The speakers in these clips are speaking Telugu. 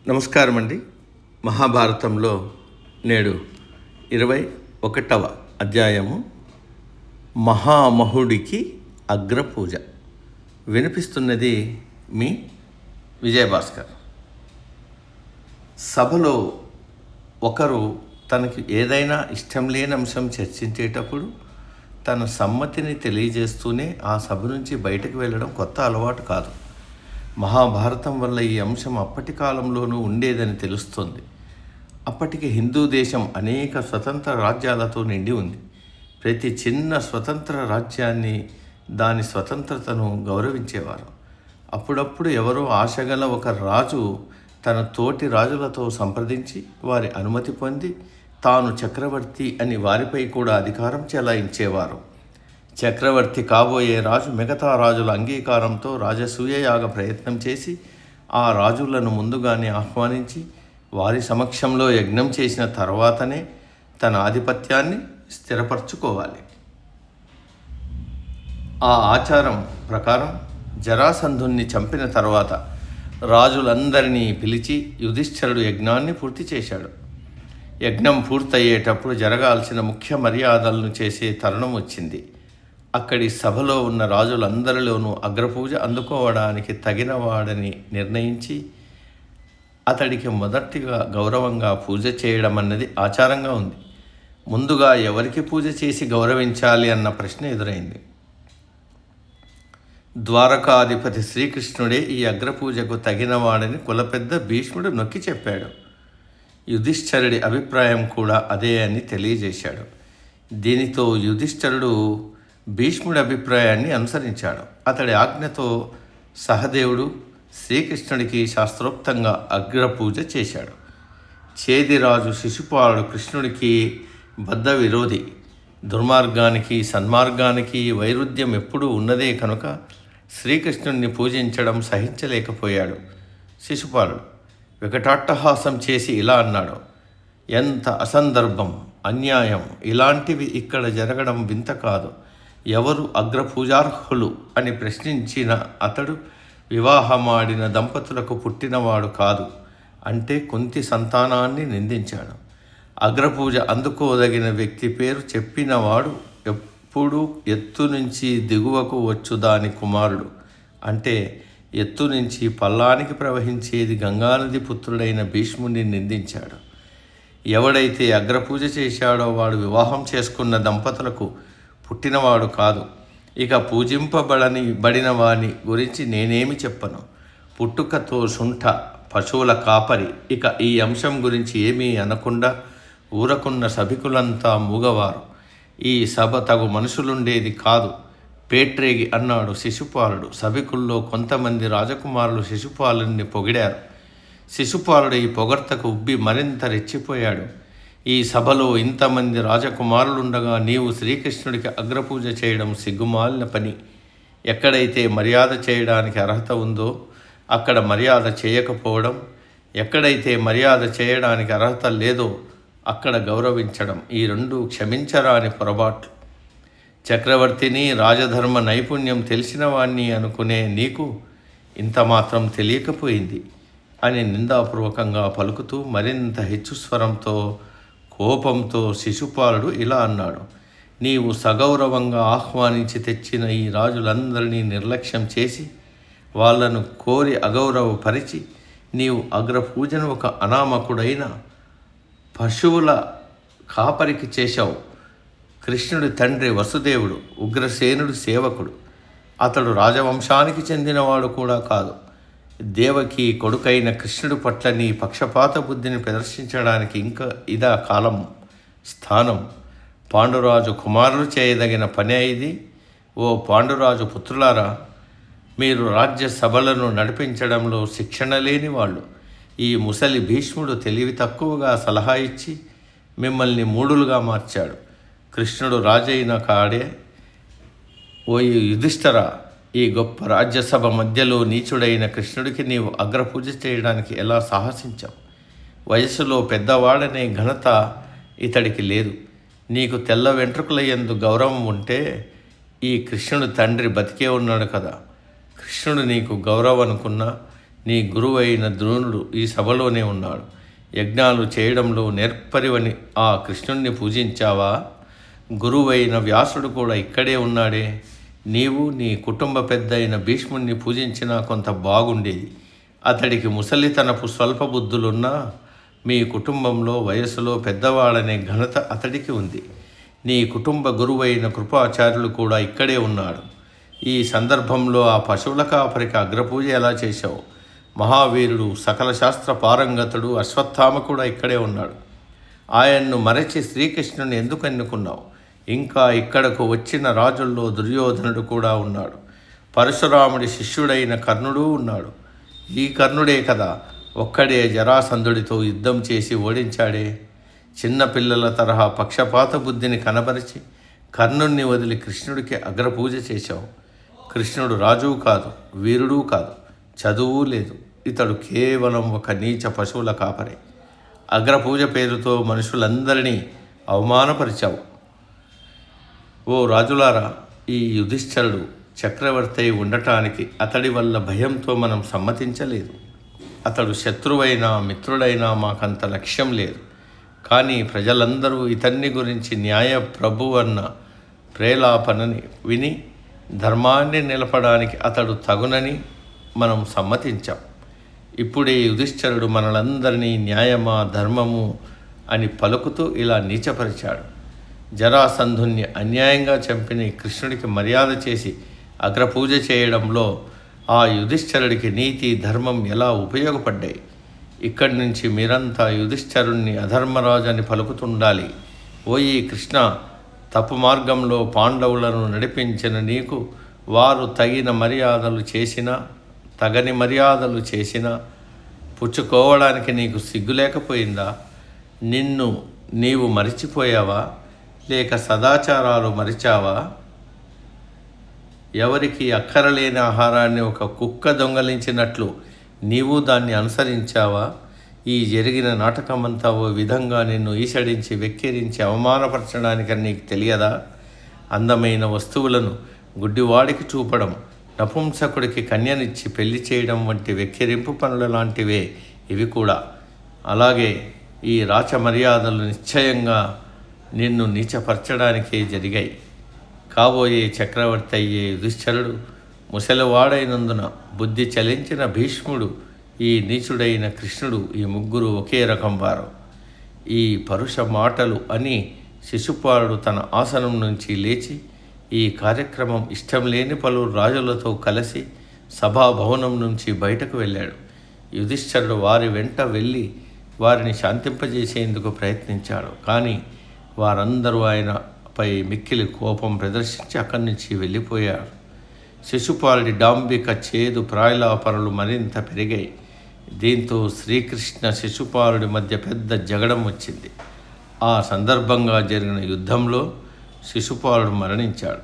నమస్కారం అండి. మహాభారతంలో నేడు 21వ అధ్యాయము మహామహుడికి అగ్రపూజ. వినిపిస్తున్నది మీ విజయభాస్కర్. సభలో ఒకరు తనకి ఏదైనా ఇష్టం లేని అంశం చర్చించేటప్పుడు తన సమ్మతిని తెలియజేస్తూనే ఆ సభ నుంచి బయటకు వెళ్ళడం కొత్త అలవాటు కాదు. మహాభారతం వల్ల ఈ అంశం అప్పటి కాలంలోనూ ఉండేదని తెలుస్తోంది. అప్పటికి హిందూ దేశం అనేక స్వతంత్ర రాజ్యాలతో నిండి ఉంది. ప్రతి చిన్న స్వతంత్ర రాజ్యాన్ని దాని స్వతంత్రతను గౌరవించేవారు. అప్పుడప్పుడు ఎవరో ఆశగల ఒక రాజు తన తోటి రాజులతో సంప్రదించి వారి అనుమతి పొంది తాను చక్రవర్తి అని వారిపై కూడా అధికారం చెలాయించేవారు. చక్రవర్తి కాబోయే రాజు మిగతా రాజుల అంగీకారంతో రాజసూయయాగ ప్రయత్నం చేసి ఆ రాజులను ముందుగానే ఆహ్వానించి వారి సమక్షంలో యజ్ఞం చేసిన తర్వాతనే తన ఆధిపత్యాన్ని స్థిరపరచుకోవాలి. ఆ ఆచారం ప్రకారం జరాసంధుణ్ణి చంపిన తర్వాత రాజులందరినీ పిలిచి యుధిష్ఠిరుడు యజ్ఞాన్ని పూర్తి చేశాడు. యజ్ఞం పూర్తయ్యేటప్పుడు జరగాల్సిన ముఖ్య మర్యాదలను చేసే తరుణం వచ్చింది. అక్కడి సభలో ఉన్న రాజులందరిలోనూ అగ్రపూజ అందుకోవడానికి తగినవాడని నిర్ణయించి అతడికి మొదటిగా గౌరవంగా పూజ చేయడం అన్నది ఆచారంగా ఉంది. ముందుగా ఎవరికి పూజ చేసి గౌరవించాలి అన్న ప్రశ్న ఎదురైంది. ద్వారకాధిపతి శ్రీకృష్ణుడే ఈ అగ్రపూజకు తగినవాడని కులపెద్ద భీష్ముడు నొక్కి చెప్పాడు. యుధిష్ఠిరుడి అభిప్రాయం కూడా అదే అని తెలియజేశాడు. దీనితో యుధిష్ఠిరుడు భీష్ముడి అభిప్రాయాన్ని అనుసరించాడు. అతడి ఆజ్ఞతో సహదేవుడు శ్రీకృష్ణుడికి శాస్త్రోక్తంగా అగ్రపూజ చేశాడు. చేదిరాజు శిశుపాలుడు కృష్ణుడికి బద్ధ విరోధి. దుర్మార్గానికి సన్మార్గానికి వైరుధ్యం ఎప్పుడూ ఉన్నదే కనుక శ్రీకృష్ణుడిని పూజించడం సహించలేకపోయాడు. శిశుపాలుడు వికటాట్టహాసం చేసి ఇలా అన్నాడు: ఎంత అసందర్భం, అన్యాయం! ఇలాంటివి ఇక్కడ జరగడం వింత కాదు. ఎవరు అగ్రపూజార్హులు అని ప్రశ్నించిన అతడు వివాహమాడిన దంపతులకు పుట్టినవాడు కాదు అంటే కుంతి సంతానాన్ని నిందించాడు. అగ్రపూజ అందుకోదగిన వ్యక్తి పేరు చెప్పినవాడు ఎప్పుడూ ఎత్తు నుంచి దిగువకు వచ్చు దాని కుమారుడు అంటే ఎత్తు నుంచి పల్లానికి ప్రవహించేది గంగానది పుత్రుడైన భీష్ముడిని నిందించాడు. ఎవడైతే అగ్రపూజ చేశాడో వాడు వివాహం చేసుకున్న దంపతులకు పుట్టినవాడు కాదు. ఇక బడిన వాని గురించి నేనేమి చెప్పను. పుట్టుకతో శుంఠ పశువుల కాపరి. ఇక ఈ అంశం గురించి ఏమీ అనకుండా ఊరకున్న సభికులంతా మూగవారు. ఈ సభ తగు మనుషులుండేది కాదు, పేట్రేగి అన్నాడు శిశుపాలుడు. సభికుల్లో కొంతమంది రాజకుమారులు శిశుపాలుని పొగిడారు. శిశుపాలుడు ఈ పొగడ్తకు ఉబ్బి మరింత రెచ్చిపోయాడు. ఈ సభలో ఇంతమంది రాజకుమారులుండగా నీవు శ్రీకృష్ణుడికి అగ్రపూజ చేయడం సిగ్గుమాలిన పని. ఎక్కడైతే మర్యాద చేయడానికి అర్హత ఉందో అక్కడ మర్యాద చేయకపోవడం, ఎక్కడైతే మర్యాద చేయడానికి అర్హత లేదో అక్కడ గౌరవించడం, ఈ రెండు క్షమించరాని పొరపాట్లు. చక్రవర్తిని రాజధర్మ నైపుణ్యం తెలిసిన వాణ్ణి అనుకునే నీకు ఇంత మాత్రం తెలియకపోయింది అని నిందాపూర్వకంగా పలుకుతూ మరింత హెచ్చు స్వరంతో కోపంతో శిశుపాలుడు ఇలా అన్నాడు: నీవు సగౌరవంగా ఆహ్వానించి తెచ్చిన ఈ రాజులందరినీ నిర్లక్ష్యం చేసి వాళ్లను కోరి అగౌరవపరిచి నీవు అగ్రపూజను ఒక అనామకుడైన పశువుల కాపరికి చేశావు. కృష్ణుడి తండ్రి వసుదేవుడు ఉగ్రసేనుడు సేవకుడు. అతడు రాజవంశానికి చెందినవాడు కూడా కాదు. దేవకి కొడుకైన కృష్ణుడి పట్ల నీ పక్షపాత బుద్ధిని ప్రదర్శించడానికి ఇంకా ఇదా కాలం, స్థానం? పాండురాజు కుమారులు చేయదగిన పనే ఇది. ఓ పాండురాజు పుత్రులారా, మీరు రాజ్యసభలను నడిపించడంలో శిక్షణ లేని వాళ్ళు. ఈ ముసలి భీష్ముడు తెలివి తక్కువగా సలహా ఇచ్చి మిమ్మల్ని మూడులుగా మార్చాడు. కృష్ణుడు రాజైన కాడే ఓ యుధిష్ఠిరా, ఈ గొప్ప రాజ్యసభ మధ్యలో నీచుడైన కృష్ణుడికి నీవు అగ్రపూజ చేయడానికి ఎలా సాహసించావు? వయస్సులో పెద్దవాడనే ఘనత ఇతడికి లేదు. నీకు తెల్ల వెంట్రుకలయందు గౌరవం ఉంటే ఈ కృష్ణుడు తండ్రి బతికే ఉన్నాడు కదా. కృష్ణుడు నీకు గౌరవం అనుకున్నా నీ గురువైన ద్రోణుడు ఈ సభలోనే ఉన్నాడు. యజ్ఞాలు చేయడంలో నేర్పరివని ఆ కృష్ణుణ్ణి పూజించావా? గురువైన వ్యాసుడు కూడా ఇక్కడే ఉన్నాడే. నీవు నీ కుటుంబ పెద్ద అయిన భీష్ముణ్ణి పూజించినా కొంత బాగుండేది. అతడికి ముసలితనపు స్వల్ప బుద్ధులున్నా మీ కుటుంబంలో వయసులో పెద్దవాడనే ఘనత అతడికి ఉంది. నీ కుటుంబ గురువైన కృపాచార్యులు కూడా ఇక్కడే ఉన్నాడు. ఈ సందర్భంలో ఆ పశువుల కాపరికి అగ్రపూజ ఎలా చేశావు? మహావీరుడు, సకల శాస్త్ర పారంగతుడు అశ్వత్థామ కూడా ఇక్కడే ఉన్నాడు. ఆయన్ను మరచి శ్రీకృష్ణుని ఎందుకు ఎన్నుకున్నావు? ఇంకా ఇక్కడకు వచ్చిన రాజుల్లో దుర్యోధనుడు కూడా ఉన్నాడు. పరశురాముడి శిష్యుడైన కర్ణుడు ఉన్నాడు. ఈ కర్ణుడే కదా ఒక్కడే జరాసంధుడితో యుద్ధం చేసి ఓడించాడే. చిన్నపిల్లల తరహా పక్షపాత బుద్ధిని కనబరిచి కర్ణుణ్ణి వదిలి కృష్ణుడికి అగ్రపూజ చేశావు. కృష్ణుడు రాజు కాదు, వీరుడు కాదు, చదువు లేదు. ఇతడు కేవలం ఒక నీచ పశువుల కాపరే. అగ్రపూజ పేరుతో మనుషులందరినీ అవమానపరిచావు. ఓ రాజులారా, ఈ యుధిష్ఠరుడు చక్రవర్తి అయి ఉండటానికి అతడి వల్ల భయంతో మనం సమ్మతించలేదు. అతడు శత్రువైనా మిత్రుడైనా మాకంత లక్ష్యం లేదు. కానీ ప్రజలందరూ ఇతన్ని గురించి న్యాయ ప్రభు అన్న ప్రేలాపనని విని ధర్మాన్ని నిలపడానికి అతడు తగునని మనం సమ్మతించాం. ఇప్పుడే యుధిష్ఠరుడు మనలందరినీ న్యాయమా ధర్మము అని పలుకుతూ ఇలా నీచపరిచాడు. జరాసంధుణ్ణి అన్యాయంగా చంపిన కృష్ణుడికి మర్యాద చేసి అగ్రపూజ చేయడంలో ఆ యుధిష్ఠరుడికి నీతి ధర్మం ఎలా ఉపయోగపడ్డాయి? ఇక్కడి నుంచి మీరంతా యుధిష్ఠరుణ్ణి అధర్మరాజు అని పలుకుతుండాలి. ఓయి కృష్ణ, తప్పు మార్గంలో పాండవులను నడిపించిన నీకు వారు తగిన మర్యాదలు చేసినా తగని మర్యాదలు చేసినా పుచ్చుకోవడానికి నీకు సిగ్గు లేకపోయిందా? నిన్ను నీవు మరిచిపోయావా? లేక సదాచారాలు మరిచావా? ఎవరికి అక్కరలేని ఆహారాన్ని ఒక కుక్క దొంగలించినట్లు నీవు దాన్ని అనుసరించావా? ఈ జరిగిన నాటకమంతా ఓ విధంగా నిన్ను ఈసడించి వెక్కిరించి అవమానపరచడానికని నీకు తెలియదా? అందమైన వస్తువులను గుడ్డివాడికి చూపడం, నపుంసకుడికి కన్యనిచ్చి పెళ్లి చేయడం వంటి వెక్కిరింపు పనుల లాంటివే ఇవి కూడా. అలాగే ఈ రాచ మర్యాదలు నిశ్చయంగా నిన్ను నీచపరచడానికే జరిగాయి. కాబోయే చక్రవర్తి అయ్యే యుధిష్ఠరుడు ముసలివాడైనందున బుద్ధి చలించిన భీష్ముడు, ఈ నీచుడైన కృష్ణుడు, ఈ ముగ్గురు ఒకే రకం వారు. ఈ పరుష మాటలు అని శిశుపాలుడు తన ఆసనం నుంచి లేచి ఈ కార్యక్రమం ఇష్టం లేని పలువురు రాజులతో కలిసి సభాభవనం నుంచి బయటకు వెళ్ళాడు. యుధిష్ఠరుడు వారి వెంట వెళ్ళి వారిని శాంతింపజేసేందుకు ప్రయత్నించాడు. కానీ వారందరూ ఆయనపై మిక్కిలి కోపం ప్రదర్శించి అక్కడి నుంచి వెళ్ళిపోయారు. శిశుపాలుడి డాంబిక చేదు ప్రాయలాపనలు మరింత పెరిగాయి. దీంతో శ్రీకృష్ణ శిశుపాలుడి మధ్య పెద్ద జగడం వచ్చింది. ఆ సందర్భంగా జరిగిన యుద్ధంలో శిశుపాలుడు మరణించాడు.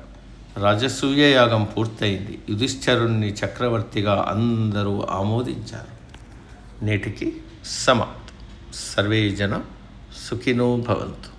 రాజసూయ యాగం పూర్తయింది. యుధిష్ఠరుణ్ణి చక్రవర్తిగా అందరూ ఆమోదించారు. నేటికి సమాప్తం. సర్వే జన సుఖినో భవంతు.